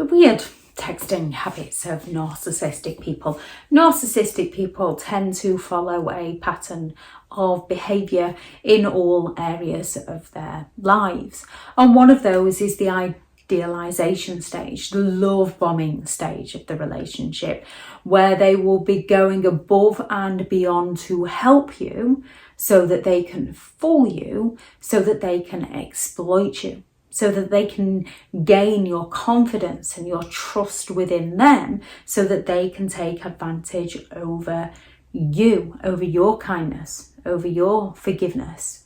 The weird texting habits of narcissistic people. Narcissistic people tend to follow a pattern of behaviour in all areas of their lives. And one of those is the idealization stage, the love bombing stage of the relationship, where they will be going above and beyond to help you so that they can fool you, so that they can exploit you, so that they can gain your confidence and your trust within them, so that they can take advantage over you, over your kindness, over your forgiveness.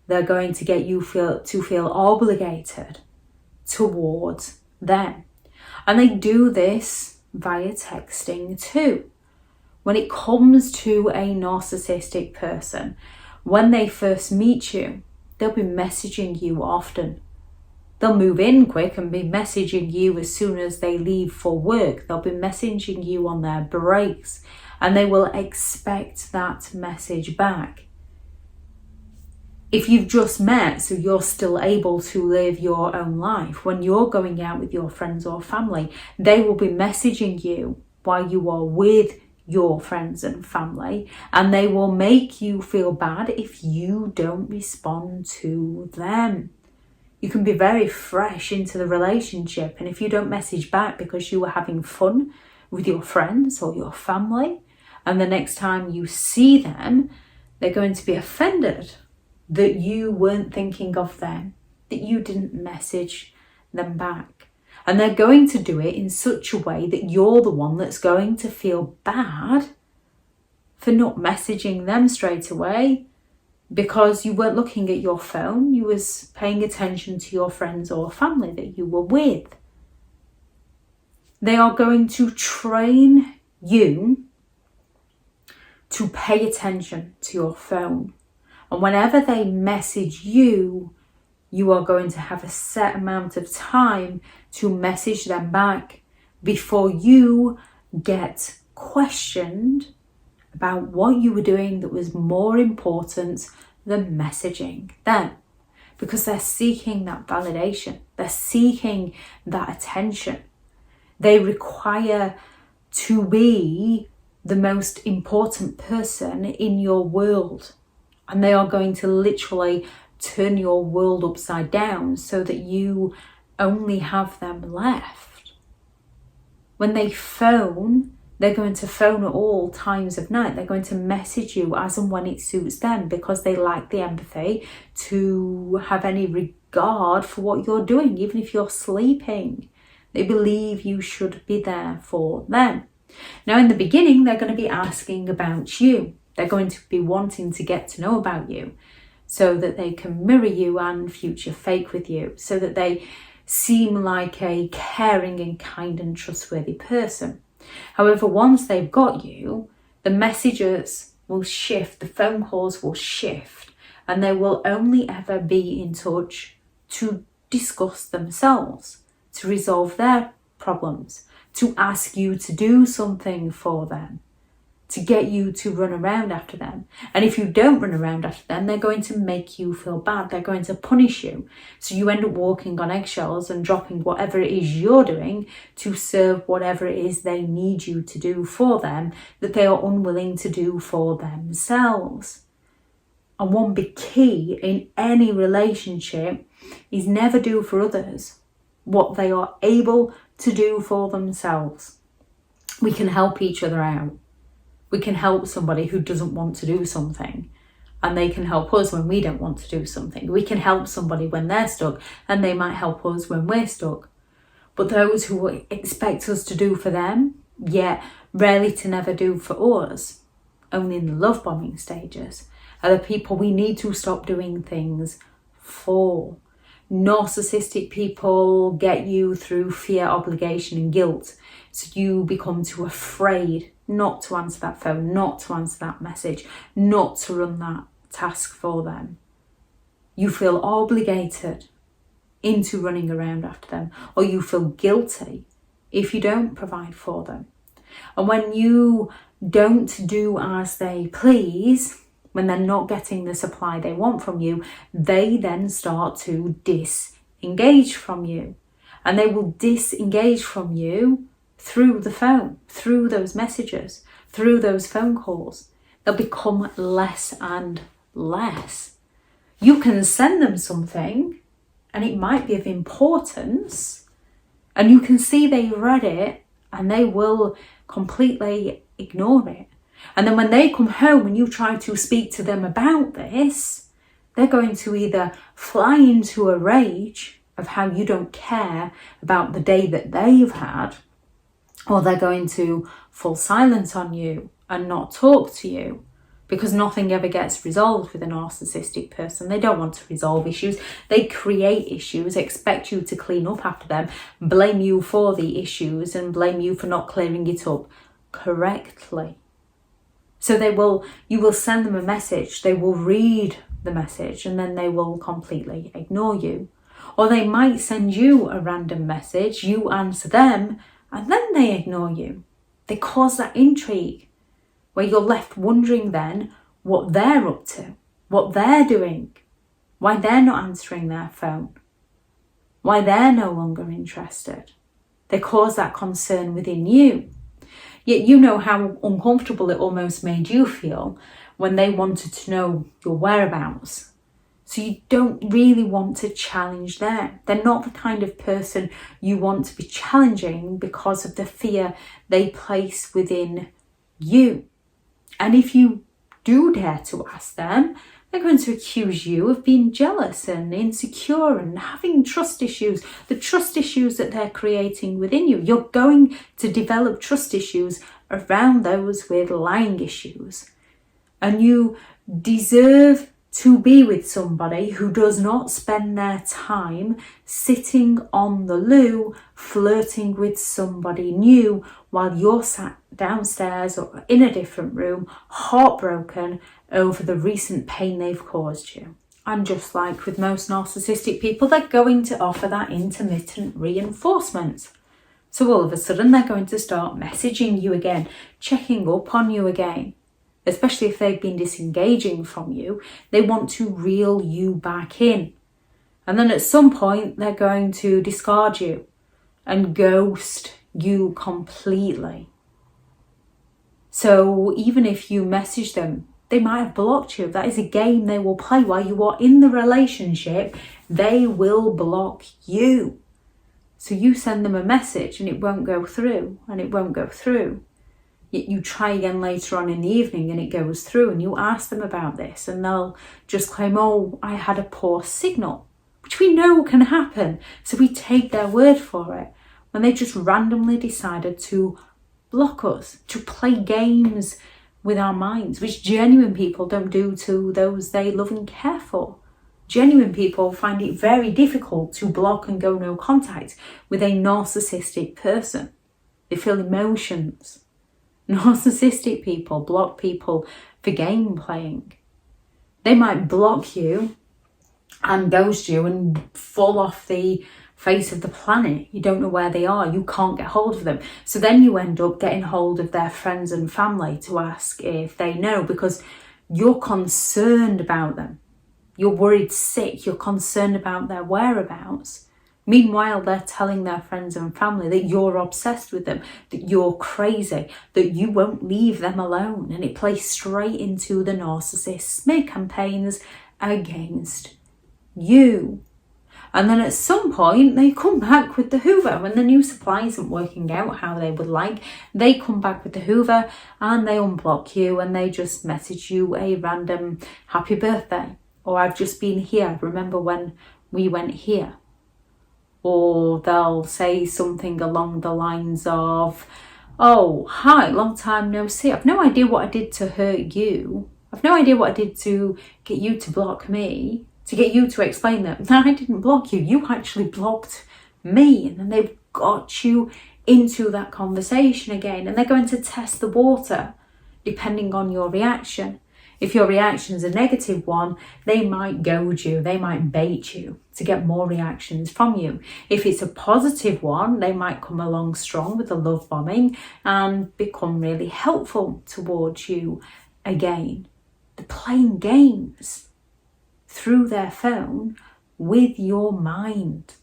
They're going to get you to feel obligated towards them. And they do this via texting too. When it comes to a narcissistic person, when they first meet you, they'll be messaging you often. They'll move in quick and be messaging you as soon as they leave for work. They'll be messaging you on their breaks, and they will expect that message back. If you've just met, so you're still able to live your own life, when you're going out with your friends or family, they will be messaging you while you are with your friends and family, and they will make you feel bad if you don't respond to them. You can be very fresh into the relationship, and if you don't message back because you were having fun with your friends or your family, and the next time you see them, they're going to be offended that you weren't thinking of them, that you didn't message them back. And they're going to do it in such a way that you're the one that's going to feel bad for not messaging them straight away, because you weren't looking at your phone, you was paying attention to your friends or family that you were with. They are going to train you to pay attention to your phone. And whenever they message you, you are going to have a set amount of time to message them back before you get questioned about what you were doing that was more important than messaging them. Because they're seeking that validation. They're seeking that attention. They require to be the most important person in your world. And they are going to literally turn your world upside down so that you only have them left. When they phone, they're going to phone at all times of night. They're going to message you as and when it suits them, because they lack the empathy to have any regard for what you're doing, even if you're sleeping. They believe you should be there for them. Now, in the beginning, they're going to be asking about you. They're going to be wanting to get to know about you so that they can mirror you and future fake with you, so that they seem like a caring and kind and trustworthy person. However, once they've got you, the messages will shift, the phone calls will shift, and they will only ever be in touch to discuss themselves, to resolve their problems, to ask you to do something for them, to get you to run around after them. And if you don't run around after them, they're going to make you feel bad. They're going to punish you. So you end up walking on eggshells and dropping whatever it is you're doing to serve whatever it is they need you to do for them that they are unwilling to do for themselves. And one big key in any relationship is never do for others what they are able to do for themselves. We can help each other out. We can help somebody who doesn't want to do something, and they can help us when we don't want to do something. We can help somebody when they're stuck, and they might help us when we're stuck. But those who expect us to do for them, yet rarely to never do for us, only in the love bombing stages, are the people we need to stop doing things for. Narcissistic people get you through fear, obligation and guilt. So you become too afraid not to answer that phone, not to answer that message, not to run that task for them. You feel obligated into running around after them, or you feel guilty if you don't provide for them. And when you don't do as they please, when they're not getting the supply they want from you, they then start to disengage from you. and they will disengage from you through the phone, through those messages, through those phone calls. They'll become less and less. You can send them something and it might be of importance, and you can see they read it and they will completely ignore it. And then when they come home and you try to speak to them about this, they're going to either fly into a rage of how you don't care about the day that they've had, or they're going to fall silent on you and not talk to you, because nothing ever gets resolved with a narcissistic person. They don't want to resolve issues. They create issues, expect you to clean up after them, blame you for the issues and blame you for not clearing it up correctly. So you will send them a message, they will read the message, and then they will completely ignore you. Or they might send you a random message, you answer them, and then they ignore you. They cause that intrigue where you're left wondering then what they're up to, what they're doing, why they're not answering their phone, why they're no longer interested. They cause that concern within you. Yet you know how uncomfortable it almost made you feel when they wanted to know your whereabouts. So you don't really want to challenge them. They're not the kind of person you want to be challenging because of the fear they place within you. And if you do dare to ask them, they're going to accuse you of being jealous and insecure and having trust issues, the trust issues that they're creating within you. You're going to develop trust issues around those with lying issues. And you deserve to be with somebody who does not spend their time sitting on the loo flirting with somebody new while you're sat downstairs or in a different room, heartbroken over the recent pain they've caused you. And just like with most narcissistic people, they're going to offer that intermittent reinforcement. So all of a sudden they're going to start messaging you again, checking up on you again. Especially if they've been disengaging from you, they want to reel you back in. And then at some point, they're going to discard you and ghost you completely. So even if you message them, they might have blocked you. That is a game they will play while you are in the relationship. They will block you. So you send them a message and it won't go through, and it won't go through. Yet you try again later on in the evening and it goes through, and you ask them about this and they'll just claim, oh, I had a poor signal, which we know can happen. So we take their word for it when they just randomly decided to block us, to play games with our minds, which genuine people don't do to those they love and care for. Genuine people find it very difficult to block and go no contact with a narcissistic person. They feel emotions. Narcissistic people block people for game playing. They might block you and ghost you and fall off the face of the planet. You don't know where they are. You can't get hold of them. So then you end up getting hold of their friends and family to ask if they know, because you're concerned about them. You're worried sick. You're concerned about their whereabouts. Meanwhile, they're telling their friends and family that you're obsessed with them, that you're crazy, that you won't leave them alone. And it plays straight into the narcissist smear campaigns against you. And then at some point, they come back with the Hoover. When the new supply isn't working out how they would like, they come back with the Hoover and they unblock you and they just message you a random happy birthday. Or I've just been here. Remember when we went here? Or they'll say something along the lines of, oh, hi, long time no see. I've no idea what I did to hurt you. I've no idea what I did to get you to block me, to get you to explain that. No, I didn't block you. You actually blocked me. And then they've got you into that conversation again. And they're going to test the water depending on your reaction. If your reaction is a negative one, they might goad you, they might bait you to get more reactions from you. If it's a positive one, they might come along strong with the love bombing and become really helpful towards you again. They're playing games through their phone with your mind.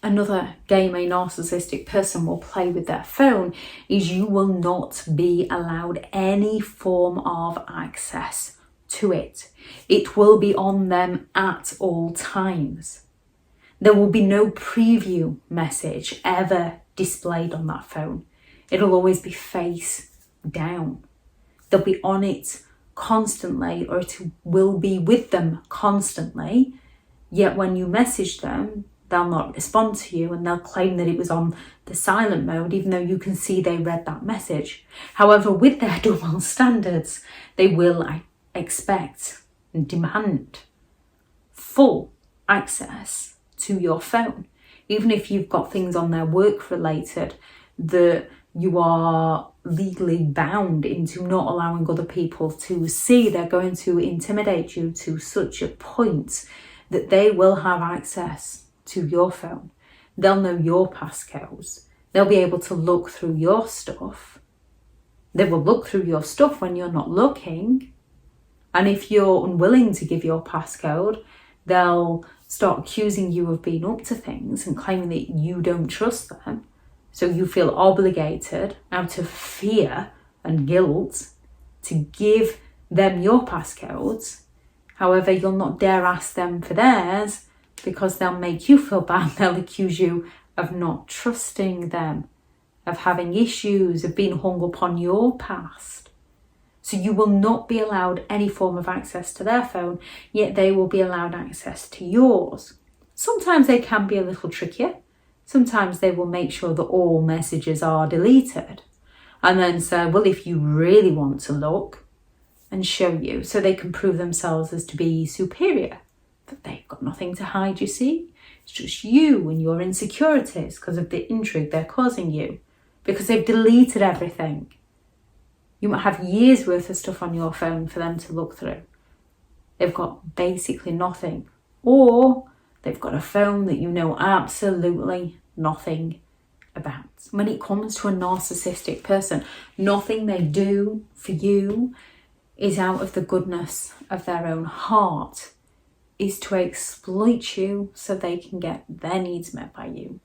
Another game a narcissistic person will play with their phone is you will not be allowed any form of access to it. It will be on them at all times. There will be no preview message ever displayed on that phone. It'll always be face down. They'll be on it constantly, or it will be with them constantly. Yet when you message them, they'll not respond to you, and they'll claim that it was on the silent mode, even though you can see they read that message. However, with their double standards, they will expect and demand full access to your phone. Even if you've got things on there work related that you are legally bound into not allowing other people to see, they're going to intimidate you to such a point that they will have access to your phone. They'll know your passcodes. They'll be able to look through your stuff. They will look through your stuff when you're not looking. And if you're unwilling to give your passcode, they'll start accusing you of being up to things and claiming that you don't trust them. So you feel obligated out of fear and guilt to give them your passcodes. However, you'll not dare ask them for theirs because they'll make you feel bad. They'll accuse you of not trusting them, of having issues, of being hung up on your past. So you will not be allowed any form of access to their phone, yet they will be allowed access to yours. Sometimes they can be a little trickier. Sometimes they will make sure that all messages are deleted and then say, well, if you really want to look, and show you, so they can prove themselves as to be superior. But they've got nothing to hide, you see. It's just you and your insecurities because of the intrigue they're causing you, because they've deleted everything. You might have years worth of stuff on your phone for them to look through. They've got basically nothing. Or they've got a phone that you know absolutely nothing about. When it comes to a narcissistic person, nothing they do for you is out of the goodness of their own heart, is to exploit you so they can get their needs met by you.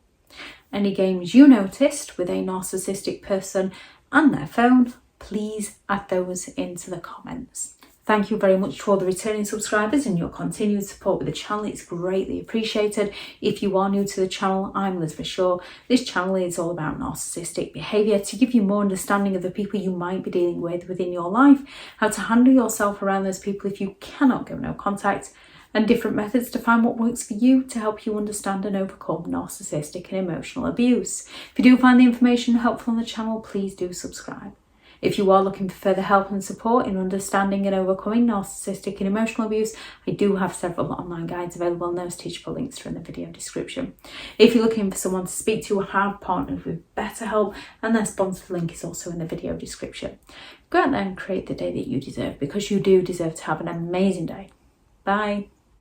Any games you noticed with a narcissistic person and their phone, please add those into the comments. Thank you very much to all the returning subscribers and your continued support with the channel. It's greatly appreciated. If you are new to the channel, I'm Elizabeth Shaw. This channel is all about narcissistic behaviour to give you more understanding of the people you might be dealing with within your life, how to handle yourself around those people if you cannot go no contact, and different methods to find what works for you to help you understand and overcome narcissistic and emotional abuse. If you do find the information helpful on the channel, please do subscribe. If you are looking for further help and support in understanding and overcoming narcissistic and emotional abuse, I do have several online guides available, and those teachable links are in the video description. If you're looking for someone to speak to, I have partnered with BetterHelp, and their sponsored link is also in the video description. Go out there and create the day that you deserve, because you do deserve to have an amazing day. Bye.